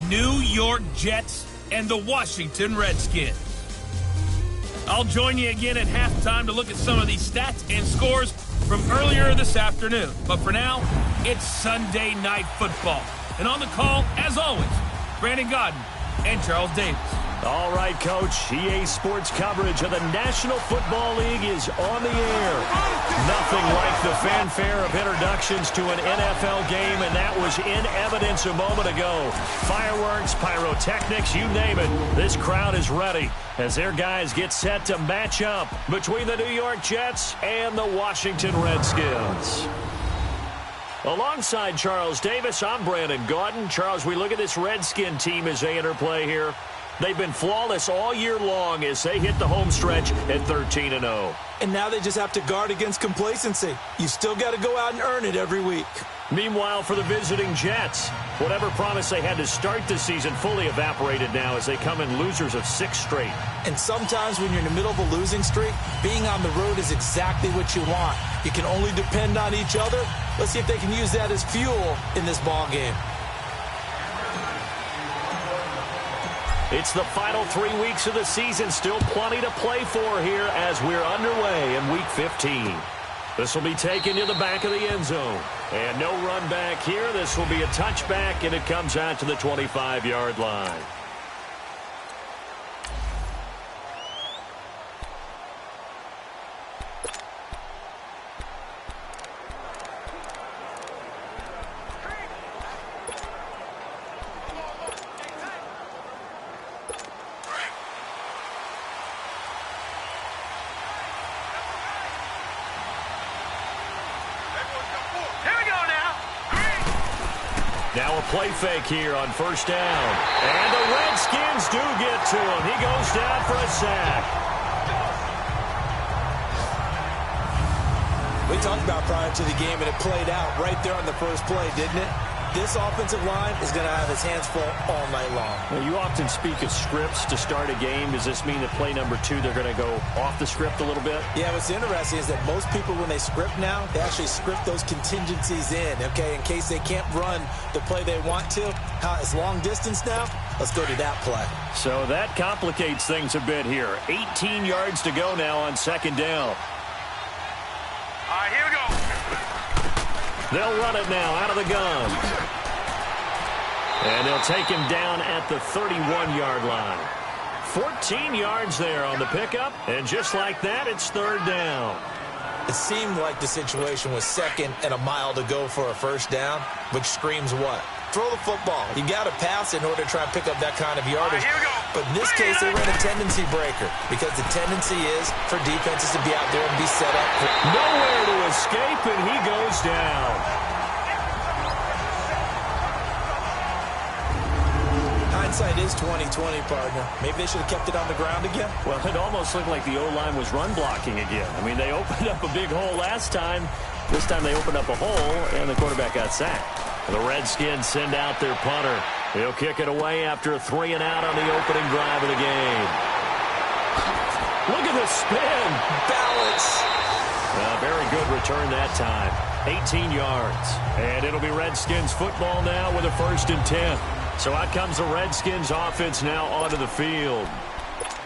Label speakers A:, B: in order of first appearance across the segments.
A: New York Jets and the Washington Redskins. I'll join you again at halftime to look at some of these stats and scores from earlier this afternoon. But for now, it's Sunday Night Football. And on the call, as always, Brandon Godden and Charles Davis.
B: All right, Coach. EA Sports coverage of the National Football League is on the air. Nothing like the fanfare of introductions to an NFL game, and that was in evidence a moment ago. Fireworks, pyrotechnics, you name it. This crowd is ready as their guys get set to match up between the New York Jets and the Washington Redskins. Alongside Charles Davis, I'm Brandon Gaudin. Charles, we look at this Redskin team as they interplay here. They've been flawless all year long as they hit the home stretch at 13-0.
C: And now they just have to guard against complacency. You still got to go out and earn it every week.
B: Meanwhile, for the visiting Jets, whatever promise they had to start the season fully evaporated now as they come in losers of 6 straight.
C: And sometimes when you're in the middle of a losing streak, being on the road is exactly what you want. You can only depend on each other. Let's see if they can use that as fuel in this ball game.
B: It's the final 3 weeks of the season. Still plenty to play for here as we're underway in Week 15. This will be taken to the back of the end zone. And no run back here. This will be a touchback, and it comes out to the 25-yard line. Now a play fake here on first down. And the Redskins do get to him. He goes down for a sack.
C: We talked about prior to the game, and it played out right there on the first play, didn't it? This offensive line is going to have his hands full all night long.
B: Now, you often speak of scripts to start a game. Does this mean that play number 2, they're going to go off the script a little bit?
C: Yeah, what's interesting is that most people, when they script now, they actually script those contingencies in, okay, in case they can't run the play they want to. It's long distance now. Let's go to that play.
B: So that complicates things a bit here. 18 yards to go now on second down.
D: All right, here we go.
B: They'll run it now out of the gun. And they'll take him down at the 31-yard line. 14 yards there on the pickup. And just like that, it's third down.
C: It seemed like the situation was second and a mile to go for a first down, which screams what? Throw the football. You got to pass in order to try and pick up that kind of yardage. But in this case, they ran a tendency breaker because the tendency is for defenses to be out there and be set up.
B: Nowhere to escape, and he goes down.
C: Hindsight is 20/20, partner. Maybe they should have kept it on the ground again.
B: Well, it almost looked like the O-line was run blocking again. I mean, they opened up a big hole last time. This time they opened up a hole, and the quarterback got sacked. The Redskins send out their punter. He'll kick it away after a 3-and-out on the opening drive of the game. Look at the spin.
C: Balance.
B: Very good return that time. 18 yards. And it'll be Redskins football now with a 1st and 10. So out comes the Redskins offense now onto the field.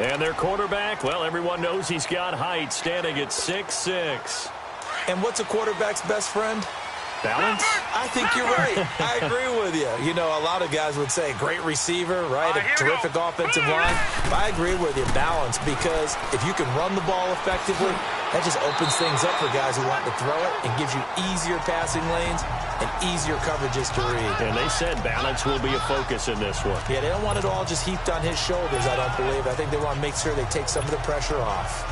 B: And their quarterback, well, everyone knows he's got height, standing at 6'6".
C: And what's a quarterback's best friend?
B: Balance?
C: I think you're right. I agree with you. You know, a lot of guys would say great receiver, right? A terrific offensive line. But I agree with you. Balance, because if you can run the ball effectively, that just opens things up for guys who want to throw it and gives you easier passing lanes and easier coverages to read.
B: And they said balance will be a focus in this one.
C: Yeah, they don't want it all just heaped on his shoulders, I don't believe. I think they want to make sure they take some of the pressure off.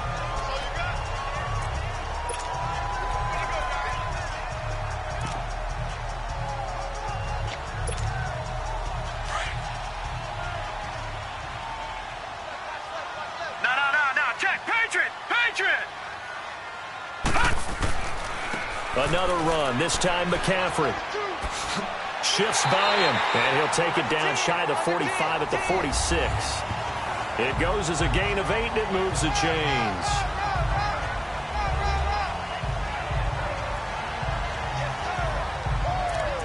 B: Another run, this time McCaffrey. Shifts by him, and he'll take it down shy of the 45 at the 46. It goes as a gain of 8, and it moves the chains.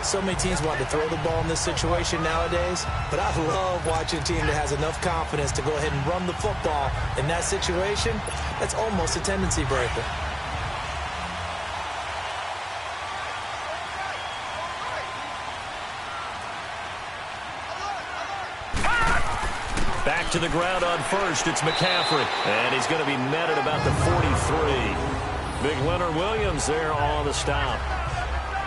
C: So many teams want to throw the ball in this situation nowadays, but I love watching a team that has enough confidence to go ahead and run the football in that situation. That's almost a tendency breaker.
B: Back to the ground on first, it's McCaffrey. And he's going to be met at about the 43. Big Leonard Williams there on the stop.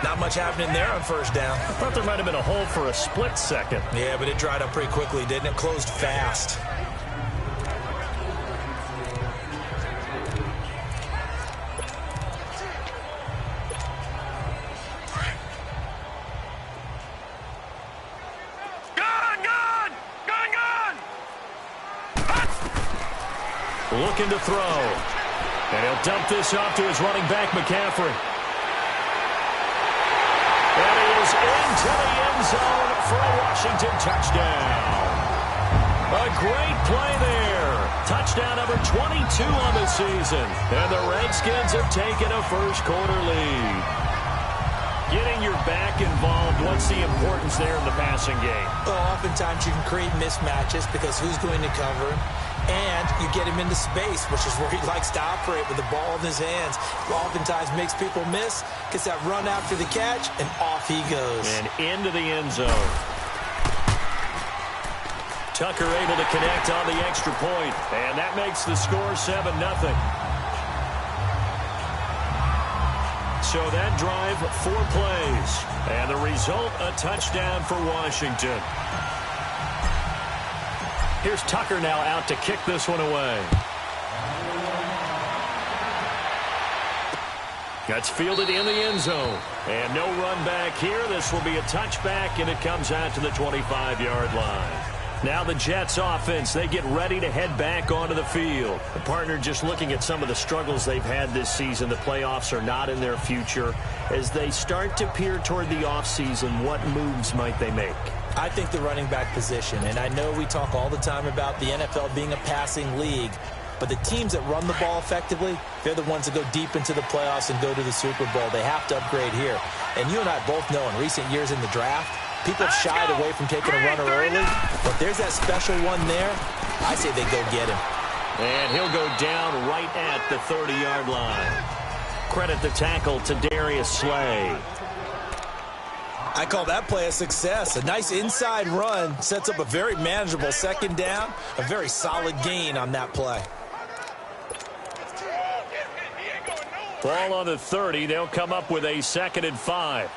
C: Not much happening there on first down.
B: I thought there might have been a hole for a split second.
C: Yeah, but it dried up pretty quickly, didn't it? Closed fast.
B: Looking to throw. And he'll dump this off to his running back, McCaffrey. And he is into the end zone for a Washington touchdown. A great play there. Touchdown number 22 on the season. And the Redskins have taken a first-quarter lead. Getting your back involved, what's the importance there in the passing game?
C: Well, oftentimes you can create mismatches because who's going to cover him? And you get him into space, which is where he likes to operate with the ball in his hands. Oftentimes makes people miss, gets that run after the catch, and off he goes.
B: And into the end zone. Tucker able to connect on the extra point, and that makes the score 7-0. So that drive, 4 plays, and the result, a touchdown for Washington. Here's Tucker now out to kick this one away. That's fielded in the end zone. And no run back here. This will be a touchback, and it comes out to the 25-yard line. Now the Jets offense, they get ready to head back onto the field. The partner just looking at some of the struggles they've had this season. The playoffs are not in their future. As they start to peer toward the offseason, what moves might they make?
C: I think the running back position, and I know we talk all the time about the NFL being a passing league, but the teams that run the ball effectively, they're the ones that go deep into the playoffs and go to the Super Bowl. They have to upgrade here. And you and I both know in recent years in the draft, people have shied away from taking a runner early, but there's that special one there. I say they go get him.
B: And he'll go down right at the 30-yard line. Credit the tackle to Darius Slay.
C: I call that play a success. A nice inside run sets up a very manageable second down. A very solid gain on that play.
B: Ball on the 30. They'll come up with a 2nd and 5.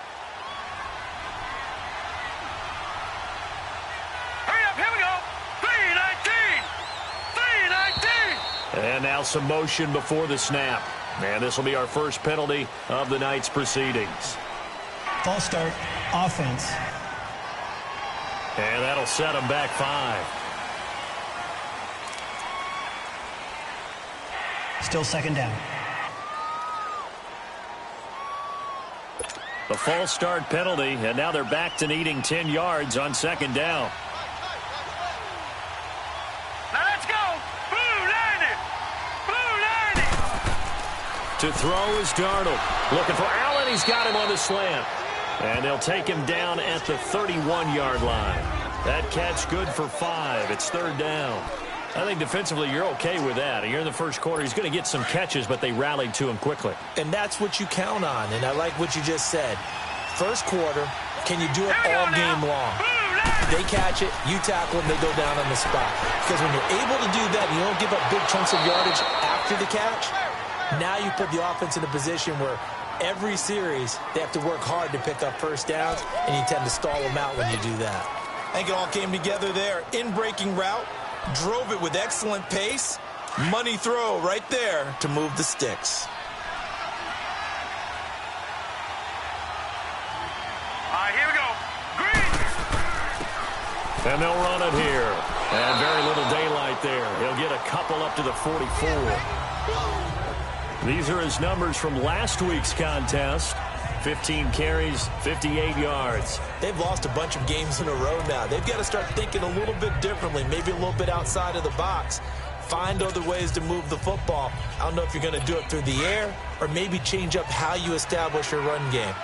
D: Hurry up, here we go. 3-19.
B: And now some motion before the snap. And this will be our first penalty of the night's proceedings.
E: False start, offense.
B: And that'll set them back 5.
E: Still second down.
B: The false start penalty, and now they're back to needing 10 yards on 2nd down.
D: Now let's go. Blue 90. Blue 90.
B: To throw is Darnold. Looking for Allen. He's got him on the slant. And they'll take him down at the 31-yard line. That catch good for 5. It's 3rd down. I think defensively you're okay with that. You're in the first quarter. He's going to get some catches, but they rallied to him quickly.
C: And that's what you count on. And I like what you just said. First quarter, can you do it all game long? They catch it, you tackle them, they go down on the spot. Because when you're able to do that and you don't give up big chunks of yardage after the catch, now you put the offense in a position where every series, they have to work hard to pick up first downs, and you tend to stall them out when you do that. I think it all came together there. In-breaking route, drove it with excellent pace. Money throw right there to move the sticks.
D: All right, here we go. Green.
B: And they'll run it here. And very little daylight there. He'll get a couple up to the 44. These are his numbers from last week's contest. 15 carries, 58 yards.
C: They've lost a bunch of games in a row now. They've got to start thinking a little bit differently, maybe a little bit outside of the box. Find other ways to move the football. I don't know if you're going to do it through the air or maybe change up how you establish your run game.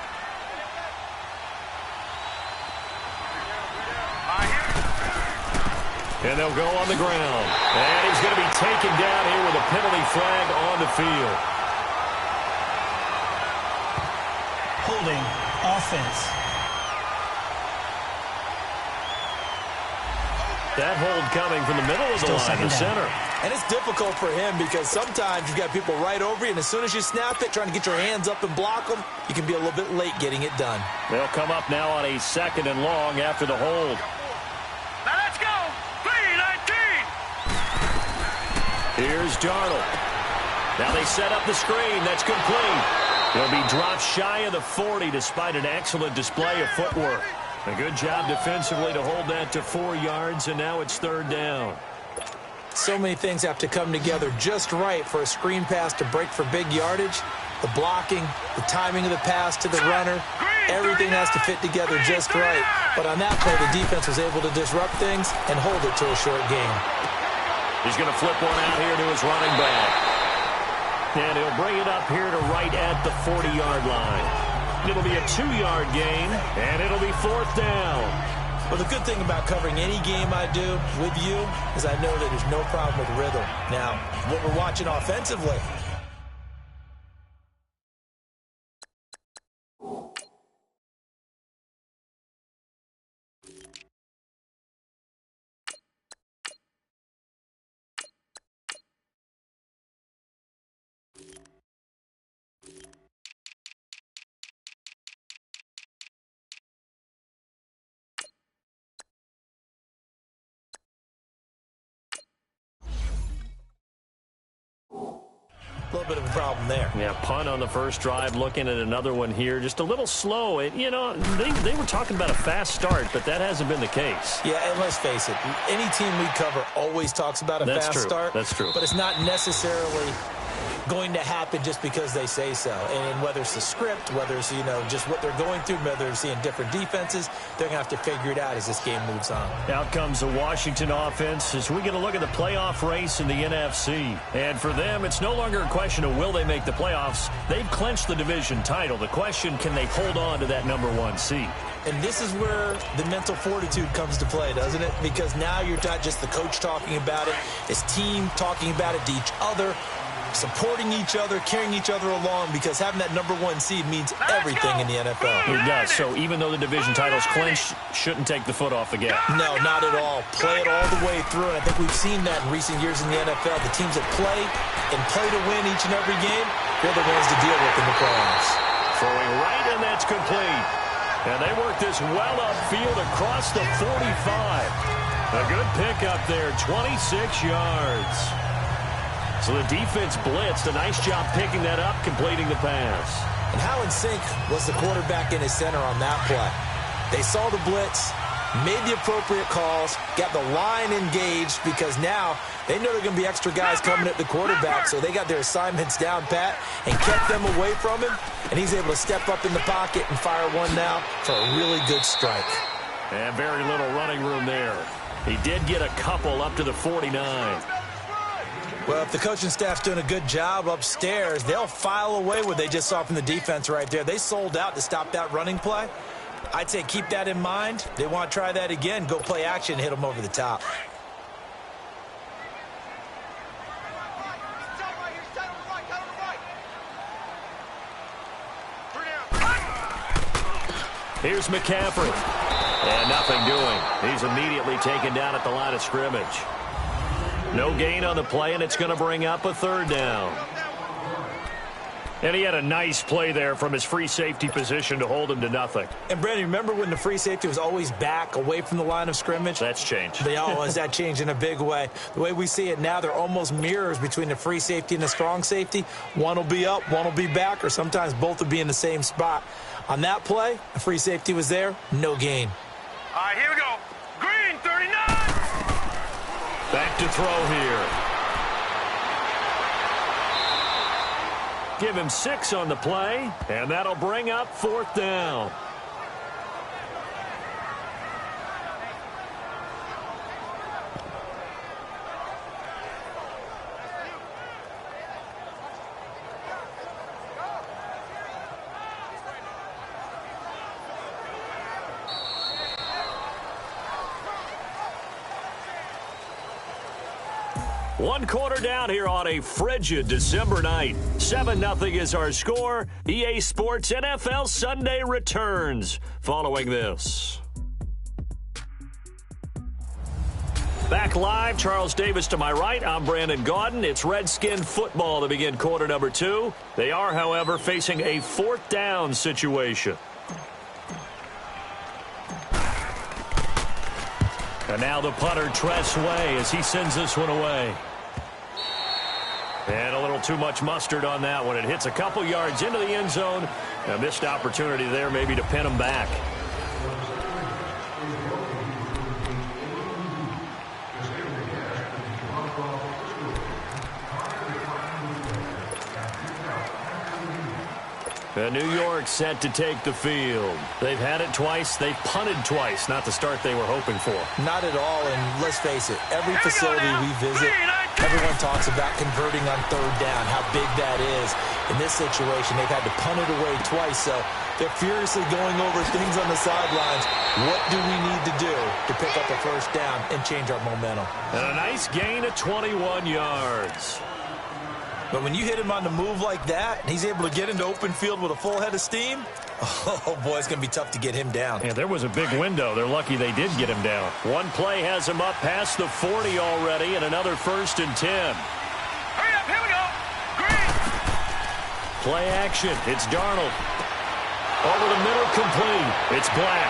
B: And they'll go on the ground. And he's going to be taken down here with a penalty flag on the field.
E: Holding offense.
B: That hold coming from the middle of the line, the center.
C: And it's difficult for him because sometimes you've got people right over you, and as soon as you snap it, trying to get your hands up and block them, you can be a little bit late getting it done.
B: They'll come up now on a 2nd and long after the hold.
D: Now let's go. 3-19.
B: Here's Darnold. Now they set up the screen. That's complete. He'll be dropped shy of the 40 despite an excellent display of footwork. A good job defensively to hold that to 4 yards, and now it's 3rd down.
C: So many things have to come together just right for a screen pass to break for big yardage. The blocking, the timing of the pass to the runner, everything has to fit together just right. But on that play, the defense was able to disrupt things and hold it to a short game.
B: He's going to flip one out here to his running back. And he'll bring it up here to right at the 40-yard line. It'll be a 2-yard gain, and it'll be 4th down.
C: Well, the good thing about covering any game I do with you is I know that there's no problem with rhythm. Now, what we're watching offensively, a little bit of a problem there.
B: Yeah, punt on the first drive, looking at another one here. Just a little slow. You know, they were talking about a fast start, but that hasn't been the case.
C: Yeah, and let's face it, any team we cover always talks about a fast start.
B: That's true.
C: But it's not necessarily going to happen just because they say so. And whether it's the script, whether it's, you know, just what they're going through, whether they're seeing different defenses, they're going to have to figure it out as this game moves on.
B: Out comes the Washington offense as we get a look at the playoff race in the NFC. And for them, it's no longer a question of will they make the playoffs. They've clinched the division title. The question, can they hold on to that #1 seed?
C: And this is where the mental fortitude comes to play, doesn't it? Because now you're not just the coach talking about it, it's team talking about it to each other, supporting each other, carrying each other along, because having that #1 seed means everything in the NFL.
B: It does. So even though the division title's clinched, shouldn't take the foot off the gas.
C: No, not at all. Play it all the way through, and I think we've seen that in recent years in the NFL. The teams that play and play to win each and every game, they're the ones to deal with in the playoffs.
B: Throwing right, and that's complete. And they work this well upfield across the 45. A good pickup there, 26 yards. So the defense blitzed. A nice job picking that up, completing the pass.
C: And how in sync was the quarterback in his center on that play? They saw the blitz, made the appropriate calls, got the line engaged, because now they know there are going to be extra guys coming at the quarterback, so they got their assignments down pat and kept them away from him, and he's able to step up in the pocket and fire one now for a really good strike.
B: And very little running room there. He did get a couple up to the 49.
C: Well, if the coaching staff's doing a good job upstairs, they'll file away what they just saw from the defense right there. They sold out to stop that running play. I'd say keep that in mind. They want to try that again. Go play action, hit them over the top.
B: Here's McCaffrey. And nothing doing. He's immediately taken down at the line of scrimmage. No gain on the play, and it's going to bring up a 3rd down. And he had a nice play there from his free safety position to hold him to nothing.
C: And, Brandon, remember when the free safety was always back away from the line of scrimmage?
B: That's changed.
C: That changed in a big way. The way we see it now, they're almost mirrors between the free safety and the strong safety. One will be up, one will be back, or sometimes both will be in the same spot. On that play, the free safety was there, no gain.
D: All right, here we go. Green, 39.
B: Back to throw here. Give him 6 on the play, and that'll bring up 4th down. One quarter down here on a frigid December night. 7-0 is our score. EA Sports NFL Sunday returns following this. Back live, Charles Davis to my right. I'm Brandon Gaudin. It's Redskin football to begin quarter number 2. They are, however, facing a 4th down situation. And now the punter, Tress Way, as he sends this one away. And a little too much mustard on that one. It hits a couple yards into the end zone. A missed opportunity there maybe to pin him back. And New York set to take the field. They've had it twice. They've punted twice. Not the start they were hoping for.
C: Not at all, and let's face it, every facility we visit, everyone talks about converting on 3rd down, how big that is. In this situation, they've had to punt it away twice, so they're furiously going over things on the sidelines. What do we need to do to pick up a 1st down and change our momentum?
B: And a nice gain of 21 yards.
C: But when you hit him on the move like that, and he's able to get into open field with a full head of steam, oh, boy, it's going to be tough to get him down.
B: Yeah, there was a big window. They're lucky they did get him down. One play has him up past the 40 already, and another 1st and 10.
D: Hurry up, here we go. Green.
B: Play action. It's Darnold. Over the middle, complete. It's Black.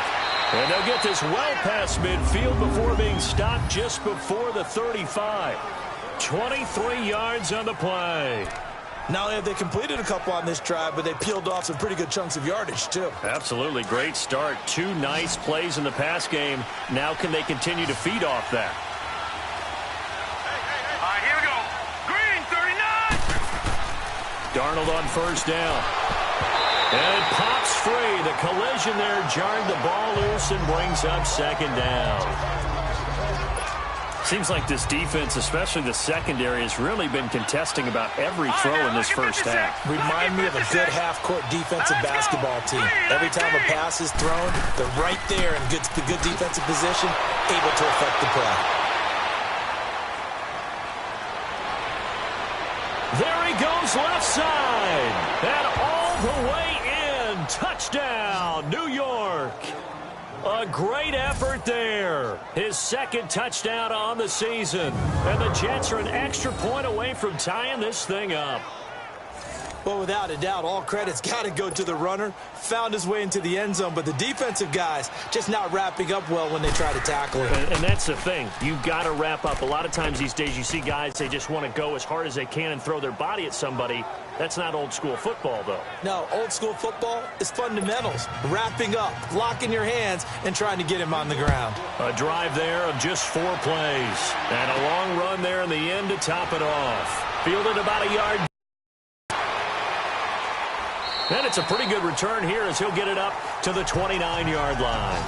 B: And they'll get this well past midfield before being stopped just before the 35. 23 yards on the play.
C: Not only have they completed a couple on this drive, but they peeled off some pretty good chunks of yardage, too.
B: Absolutely. Great start. 2 nice plays in the pass game. Now can they continue to feed off that?
D: All right, here we go. Green, 39.
B: Darnold on 1st down. And it pops free. The collision there jarred the ball loose and brings up 2nd down. Seems like this defense, especially the secondary, has really been contesting about every throw in this first half.
C: Remind me of a good half-court defensive basketball team. Every time a pass is thrown, they're right there in the good defensive position, able to affect the play.
B: There he goes left side. And all the way in. Touchdown, New York. A great effort there. His 2nd touchdown on the season. And the Jets are an extra point away from tying this thing up.
C: Well, without a doubt, all credit's got to go to the runner. Found his way into the end zone, but the defensive guys just not wrapping up well when they try to tackle him.
B: And that's the thing. You've got to wrap up. A lot of times these days you see guys, they just want to go as hard as they can and throw their body at somebody. That's not old school football, though.
C: No, old school football is fundamentals. Wrapping up, locking your hands, and trying to get him on the ground.
B: A drive there of just 4 plays. And a long run there in the end to top it off. Fielded about a yard. And it's a pretty good return here as he'll get it up to the 29-yard line.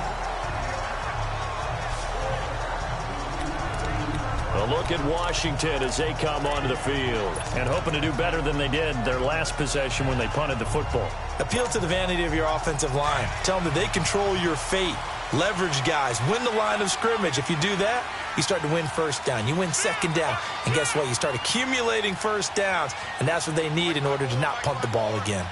B: A look at Washington as they come onto the field and hoping to do better than they did their last possession when they punted the football.
C: Appeal to the vanity of your offensive line. Tell them that they control your fate. Leverage guys. Win the line of scrimmage. If you do that, you start to win 1st down. You win 2nd down. And guess what? You start accumulating 1st downs, and that's what they need in order to not punt the ball again.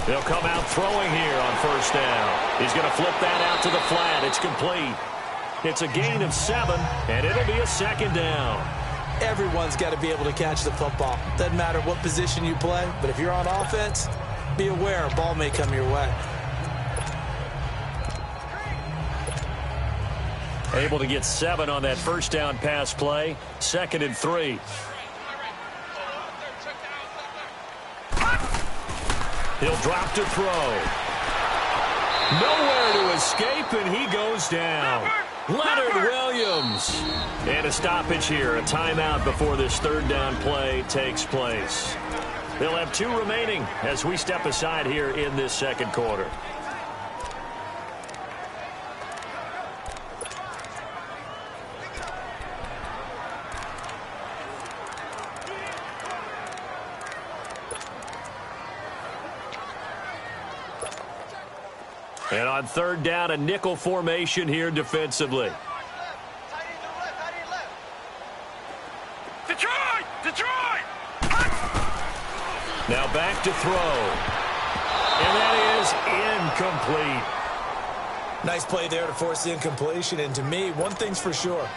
B: They'll come out throwing here on 1st down. He's going to flip that out to the flat. It's complete. It's a gain of 7, and it'll be a 2nd down.
C: Everyone's got to be able to catch the football. Doesn't matter what position you play, but if you're on offense, be aware a ball may come your way.
B: Able to get 7 on that 1st down pass play. 2nd and 3. He'll drop to throw. Nowhere to escape, and he goes down. Leonard Williams. And a stoppage here, a timeout before this 3rd down play takes place. They'll have 2 remaining as we step aside here in this 2nd quarter. And on 3rd down, a nickel formation here defensively. Now back to throw. And that is incomplete.
C: Nice play there to force the incompletion. And to me, one thing's for sure.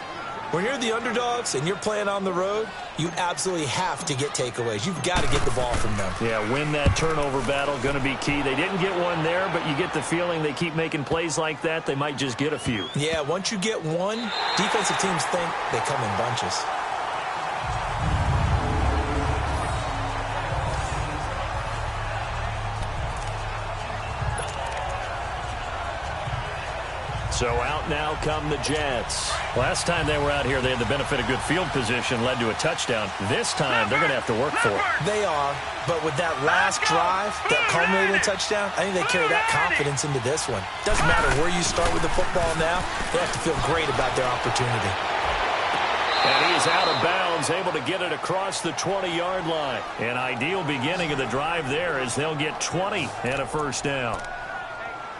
C: When you're the underdogs and you're playing on the road, you absolutely have to get takeaways. You've got to get the ball from them.
B: Yeah, win that turnover battle, going to be key. They didn't get one there, but you get the feeling they keep making plays like that, they might just get a few.
C: Yeah, once you get one, defensive teams think they come in bunches.
B: So out now come the Jets. Last time they were out here, they had the benefit of good field position, led to a touchdown. This time, they're going to have to work for it.
C: They are, but with that last drive that culminated in a touchdown, I think they carry that confidence into this one. Doesn't matter where you start with the football now, they have to feel great about their opportunity.
B: And he's out of bounds, able to get it across the 20-yard line. An ideal beginning of the drive there as they'll get 20 and a first down.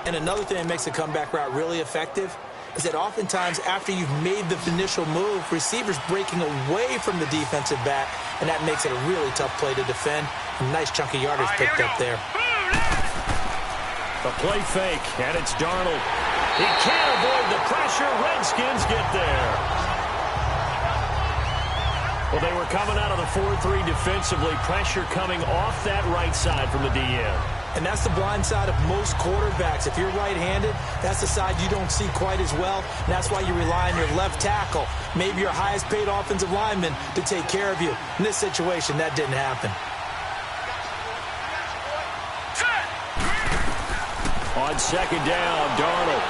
C: And another thing that makes the comeback route really effective is that oftentimes after you've made the initial move, receivers breaking away from the defensive back, and that makes it a really tough play to defend. A nice chunk of yardage picked up there.
B: A play fake, and it's Darnold. He can't avoid the pressure. Redskins get there. Well, they were coming out of the 4-3 defensively. Pressure coming off that right side from the DN.
C: And that's the blind side of most quarterbacks. If you're right-handed, that's the side you don't see quite as well. And that's why you rely on your left tackle, maybe your highest-paid offensive lineman, to take care of you. In this situation, that didn't happen.
B: On second down, Darnold.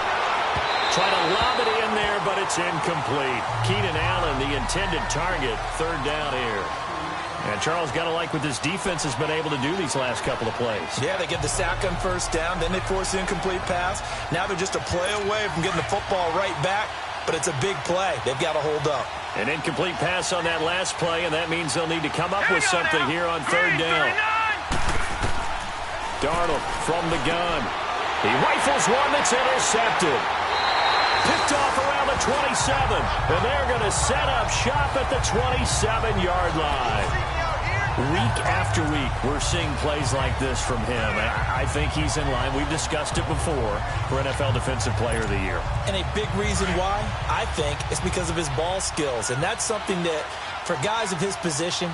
B: Trying to lob it in there, but it's incomplete. Keenan Allen, the intended target, third down here. And Charles, got to like what this defense has been able to do these last couple of plays.
C: Yeah, they get the sack on first down, then they force the incomplete pass. Now they're just a play away from getting the football right back, but it's a big play. They've got to hold up.
B: An incomplete pass on that last play, and that means they'll need to come up with something here on third down. Darnold from the gun. He rifles one that's intercepted. Picked off around the 27, and they're going to set up shop at the 27-yard line. Week after week, we're seeing plays like this from him. I think he's in line. We've discussed it before for NFL Defensive Player of the Year.
C: And a big reason why, I think, is because of his ball skills. And that's something that, for guys of his position,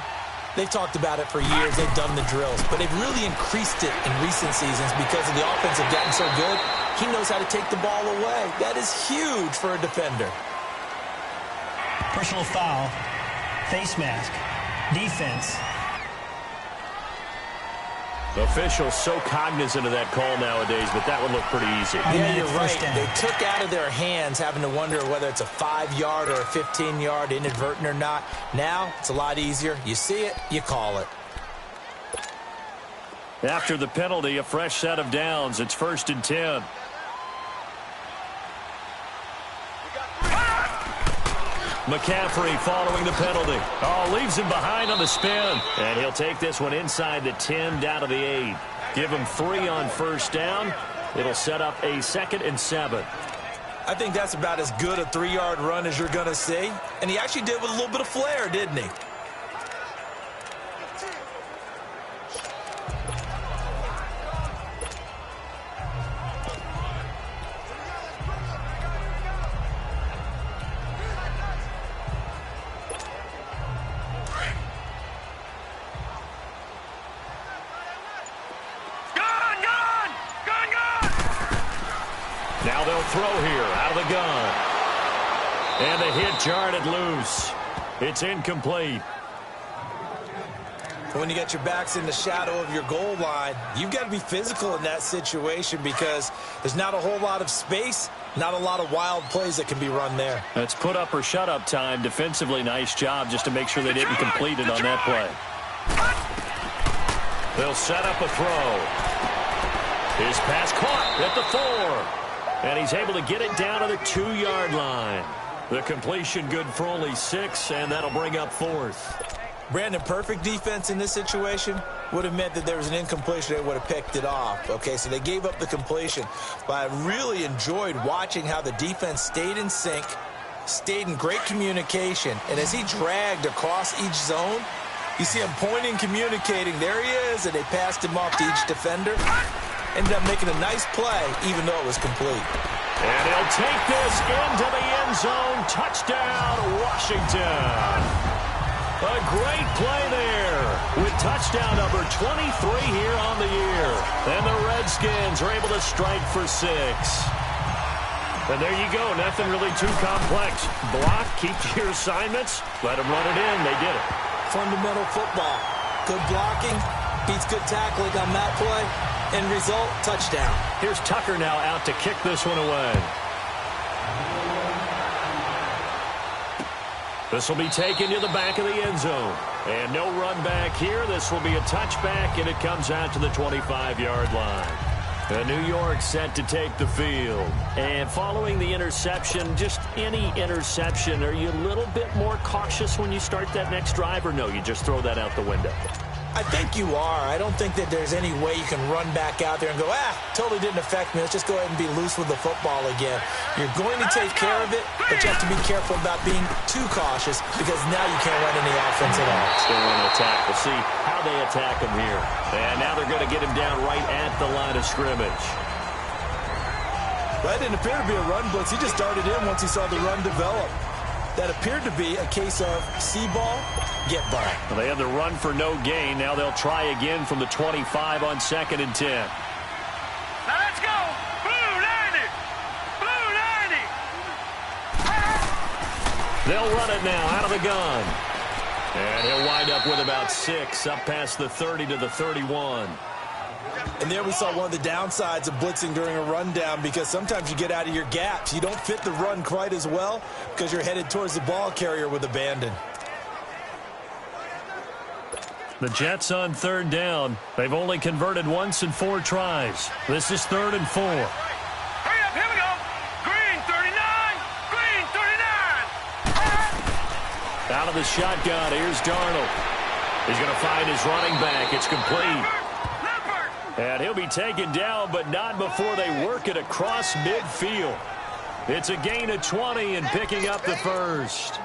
C: they've talked about it for years. They've done the drills. But they've really increased it in recent seasons because of the offense have gotten so good. He knows how to take the ball away. That is huge for a defender.
E: Personal foul, face mask, defense.
B: Officials so cognizant of that call nowadays, but that would look pretty easy.
C: Yeah, you're right. They took out of their hands having to wonder whether it's a 5-yard or a 15-yard, inadvertent or not. Now, it's a lot easier. You see it, you call it.
B: After the penalty, a fresh set of downs. It's 1st and 10. McCaffrey following the penalty. Oh, leaves him behind on the spin. And he'll take this one inside the 10 down to the 8. Give him 3 on first down. It'll set up a 2nd and 7.
C: I think that's about as good a 3-yard run as you're going to see. And he actually did with a little bit of flair, didn't he?
B: Now they'll throw here out of the gun. And the hit jarred it loose. It's incomplete.
C: When you get your backs in the shadow of your goal line, you've got to be physical in that situation because there's not a whole lot of space, not a lot of wild plays that can be run there.
B: That's put up or shut up time. Defensively, nice job just to make sure they didn't complete it on that play. They'll set up a throw. His pass caught at the 4. And he's able to get it down to the 2-yard line. The completion good for only 6, and that'll bring up 4th.
C: Brandon, perfect defense in this situation would have meant that there was an incompletion. They would have picked it off. Okay, so they gave up the completion. But I really enjoyed watching how the defense stayed in sync, stayed in great communication. And as he dragged across each zone, You see him pointing, communicating. There he is, and they passed him off to each defender. Ended up making a nice play, even though it was complete.
B: And he'll take this into the end zone. Touchdown, Washington. A great play there with touchdown number 23 here on the year. And the Redskins are able to strike for 6. And there you go. Nothing really too complex. Block, keep to your assignments, let them run it in. They did it.
C: Fundamental football. Good blocking, beats good tackling on that play. End result, touchdown.
B: Here's Tucker now out to kick this one away. This will be taken to the back of the end zone. And no run back here. This will be a touchback, and it comes out to the 25-yard line. New York set to take the field. And following the interception, just any interception, are you a little bit more cautious when you start that next drive, or no, you just throw that out the window?
C: I think you are. I don't think that there's any way you can run back out there and go, totally didn't affect me. Let's just go ahead and be loose with the football again. You're going to take care of it, but you have to be careful about being too cautious because now you can't run any offense at all.
B: Still on attack. We'll see how they attack him here. And now they're going to get him down right at the line of scrimmage.
C: That didn't appear to be a run blitz. He just darted in once he saw the run develop. That appeared to be a case of see ball, get ball.
B: Well, they had the run for no gain. Now they'll try again from the 25 on 2nd and 10.
D: Now let's go. Blue 90. Blue 90.
B: They'll run it now out of the gun. And he'll wind up with about 6 up past the 30 to the 31.
C: And there we saw one of the downsides of blitzing during a rundown because sometimes you get out of your gaps. You don't fit the run quite as well because you're headed towards the ball carrier with abandon.
B: The Jets on 3rd down. They've only converted once in 4 tries. This is 3rd and 4.
D: Hurry up, here we go. Green 39. Green 39.
B: Out of the shotgun, here's Darnold. He's going to find his running back. It's complete. And he'll be taken down, but not before they work it across midfield. It's a gain of 20 and picking up the first.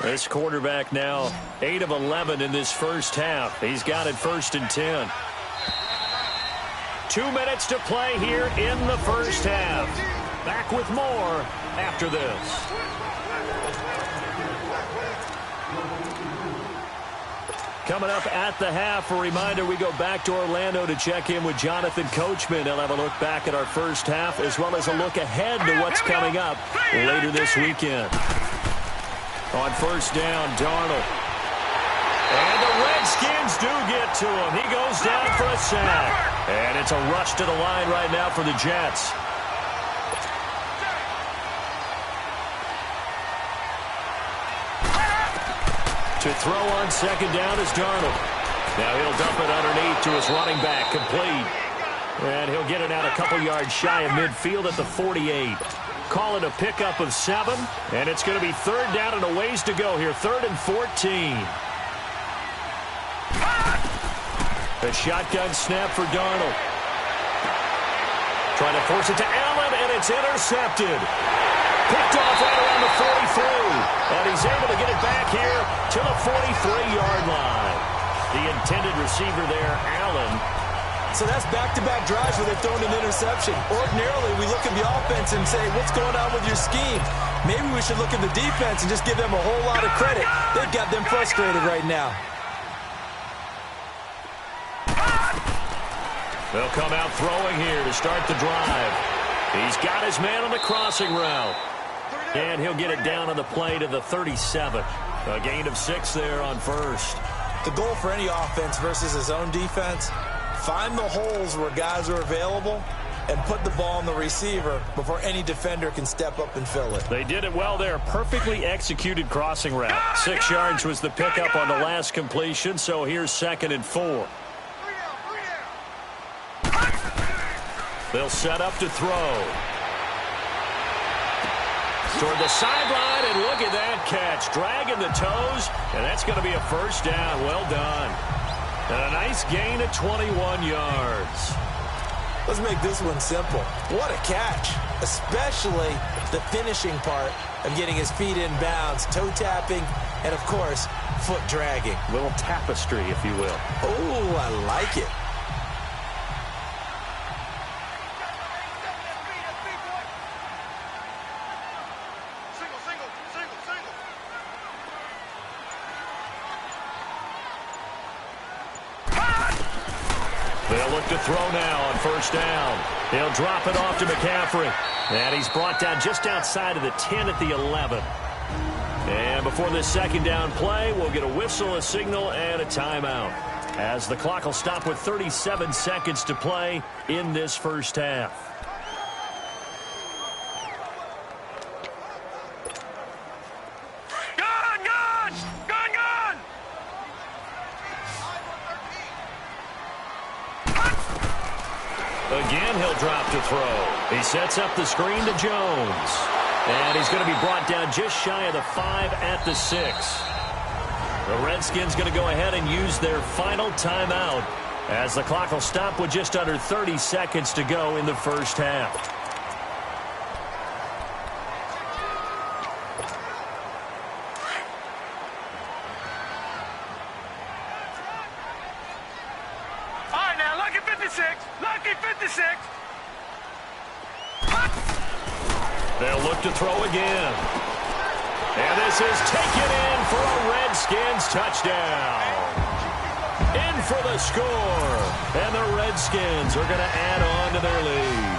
B: This quarterback now 8 of 11 in this first half. He's got it 1st and 10. 2 minutes to play here in the first half. Back with more after this. Coming up at the half, a reminder, we go back to Orlando to check in with Jonathan Coachman. He'll have a look back at our first half as well as a look ahead to what's coming up later this weekend. On 1st down, Darnold. And the Redskins do get to him. He goes down for a sack. And it's a rush to the line right now for the Jets. To throw on 2nd down is Darnold. Now he'll dump it underneath to his running back, complete. And he'll get it out a couple yards shy of midfield at the 48. Call it a pickup of 7, and it's going to be 3rd down and a ways to go here, 3rd and 14. A shotgun snap for Darnold. Trying to force it to Allen, and it's intercepted. Picked off right around the 43. And he's able to get it back here to the 43-yard line. The intended receiver there, Allen.
C: So that's back-to-back drives where they've thrown an interception. Ordinarily, we look at the offense and say, what's going on with your scheme? Maybe we should look at the defense and just give them a whole lot of credit. They've got them frustrated right now.
B: They'll come out throwing here to start the drive. He's got his man on the crossing route. And he'll get it down on the play to the 37. A gain of 6 there on 1st.
C: The goal for any offense versus his own defense, find the holes where guys are available and put the ball on the receiver before any defender can step up and fill it.
B: They did it well there. Perfectly executed crossing route. 6 yards was the pickup on the last completion, so here's 2nd and 4. They'll set up to throw. Toward the sideline, and look at that catch. Dragging the toes, and that's going to be a 1st down. Well done. And a nice gain of 21 yards.
C: Let's make this one simple. What a catch, especially the finishing part of getting his feet in bounds, toe tapping, and, of course, foot dragging.
B: Little tapestry, if you will.
C: Oh, I like it.
B: They'll look to throw now on first down. He'll drop it off to McCaffrey. And he's brought down just outside of the 10 at the 11. And before this second down play, we'll get a whistle, a signal, and a timeout, as the clock will stop with 37 seconds to play in this first half. Again, he'll drop to throw. He sets up the screen to Jones. And he's going to be brought down just shy of the 5 at the 6. The Redskins going to go ahead and use their final timeout, as the clock will stop with just under 30 seconds to go in the first half.
D: All right, now, lucky 56. Lucky 56.
B: They'll look to throw again. And this is taken in for a Redskins touchdown. In for the score. And the Redskins are going to add on to their lead.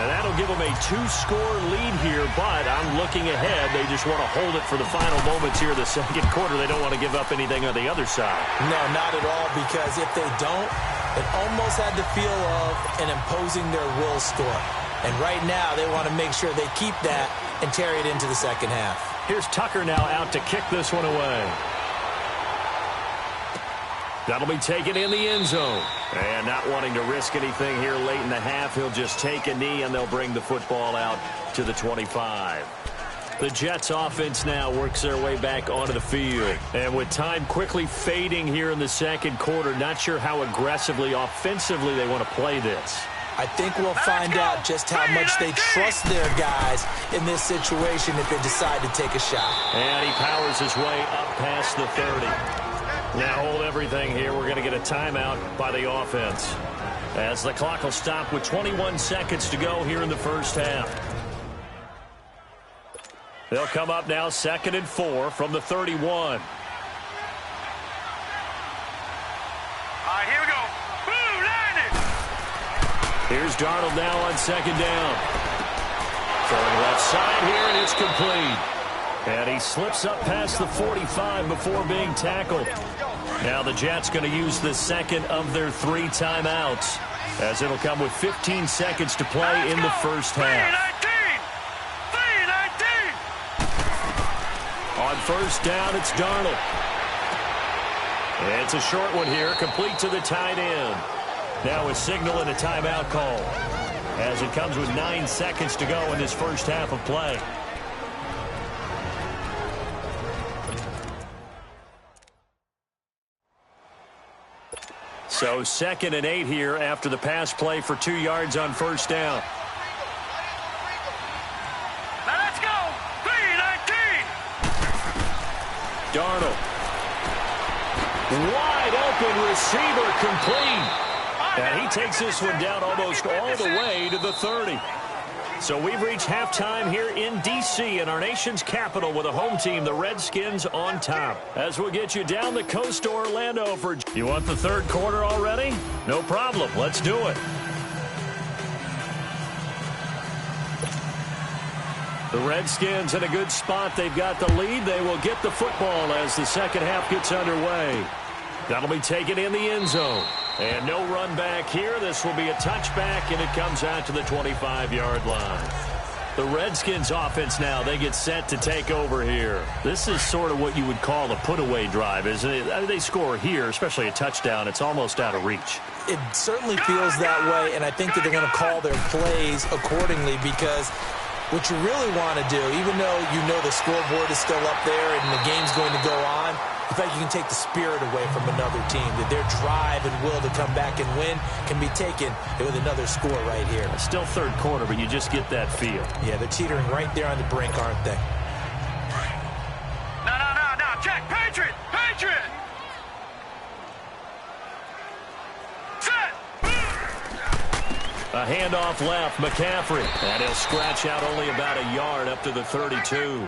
B: And that'll give them a 2-score lead here, but I'm looking ahead. They just want to hold it for the final moments here of the second quarter. They don't want to give up anything on the other side.
C: No, not at all, because if they don't, it almost had the feel of an imposing their will score. And right now, they want to make sure they keep that and carry it into the second half.
B: Here's Tucker now out to kick this one away. That'll be taken in the end zone. And not wanting to risk anything here late in the half, he'll just take a knee, and they'll bring the football out to the 25. The Jets offense now works their way back onto the field. And with time quickly fading here in the second quarter, not sure how aggressively, offensively they want to play this.
C: I think we'll find out just how much they trust their guys in this situation if they decide to take a shot.
B: And he powers his way up past the 30. Now hold everything here. We're going to get a timeout by the offense, as the clock will stop with 21 seconds to go here in the first half. They'll come up now 2nd and 4 from the 31.
D: All right, here we go. Boom, landed.
B: Here's Darnold now on 2nd down. Throwing left side here, and it's complete. And he slips up past the 45 before being tackled. Now the Jets going to use the second of their 3 timeouts, as it'll come with 15 seconds to play in the first half.
D: 3-19.
B: On first down, it's Darnold. It's a short one here, complete to the tight end. Now a signal and a timeout call, as it comes with 9 seconds to go in this first half of play. So 2nd and 8 here after the pass play for 2 yards on first down.
D: Now let's go. 3-19.
B: Darnold. Wide open receiver, complete. And he takes this one down almost all the way to the 30. So we've reached halftime here in D.C. in our nation's capital with a home team, the Redskins, on top. As we'll get you down the coast to Orlando for... You want the third quarter already? No problem. Let's do it. The Redskins in a good spot. They've got the lead. They will get the football as the second half gets underway. That'll be taken in the end zone. And no run back here. This will be a touchback, and it comes out to the 25-yard line. The Redskins offense now, they get set to take over here. This is sort of what you would call a put-away drive, isn't it? I mean, they score here, especially a touchdown. It's almost out of reach.
C: It certainly feels that way, and I think that they're going to call their plays accordingly, because what you really want to do, even though you know the scoreboard is still up there and the game's going to go on, in fact, you can take the spirit away from another team, that their drive and will to come back and win can be taken with another score right here.
B: It's still third quarter, but you just get that feel.
C: Yeah, they're teetering right there on the brink, aren't they?
D: No, check. Patriot! Set!
B: A handoff left, McCaffrey. And he'll scratch out only about a yard up to the 32.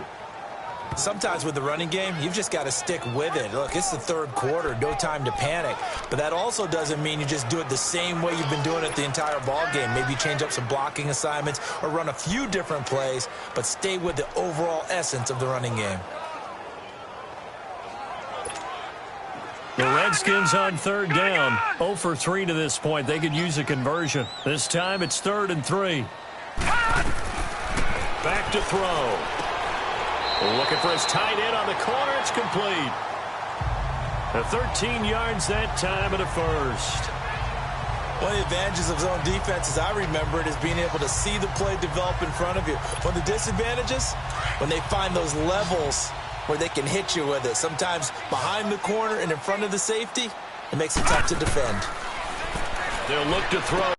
C: Sometimes with the running game, you've just got to stick with it. Look, it's the third quarter, no time to panic. But that also doesn't mean you just do it the same way you've been doing it the entire ball game. Maybe change up some blocking assignments or run a few different plays, but stay with the overall essence of the running game.
B: The Redskins on third down, 0 for 3 to this point. They could use a conversion. This time it's 3rd and 3. Back to throw. Looking for his tight end on the corner. It's complete. 13 yards that time and a first.
C: One of the advantages of zone defense, as I remember it, is being able to see the play develop in front of you. One of the disadvantages, when they find those levels where they can hit you with it, sometimes behind the corner and in front of the safety, it makes it tough to defend.
B: They'll look to throw.